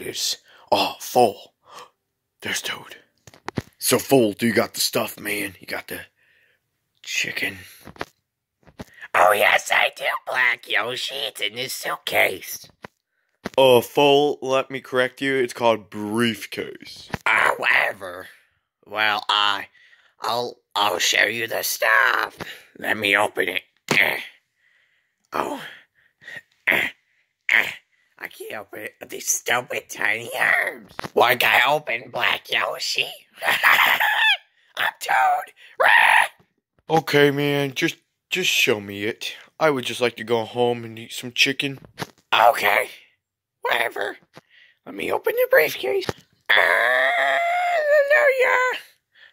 Toad is full. There's Toad. So full, do you got the stuff, man? You got the chicken? Oh yes, I do, Black Yoshi. It's in this suitcase. Full, let me correct you. It's called briefcase. Whatever. Well, I'll show you the stuff. Let me open it. I can't open it with these stupid tiny arms. One guy open, Black Yoshi. I'm Toad. Okay, man, just show me it. I would just like to go home and eat some chicken. Okay. Whatever. Let me open the briefcase. Hallelujah.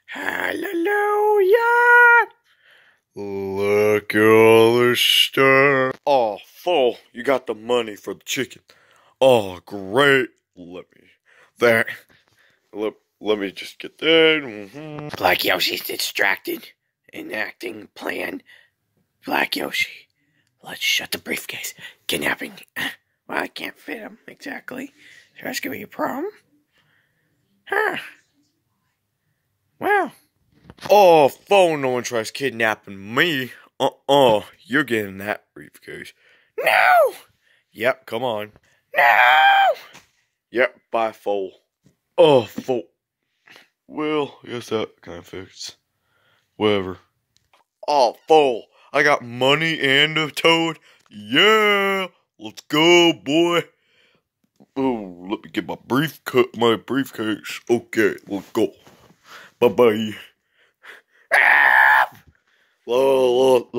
Hallelujah. Look at all this stuff. Oh, full, you got the money for the chicken. Oh, great. Let me just get that. Black Yoshi's distracted. Enacting plan. Black Yoshi. Let's shut the briefcase. Kidnapping. Well, I can't fit him exactly. So that's gonna be a problem. Huh. Well. Oh, phone, no one tries kidnapping me. You're getting that briefcase. No! Yep, come on. No! Yep, bye, foal. Oh, foal. Well, I guess that kind of fits. Whatever. Oh, foal. I got money and a Toad. Yeah! Let's go, boy. Oh, let me get my briefcase. Okay, let's go. Bye-bye. Look.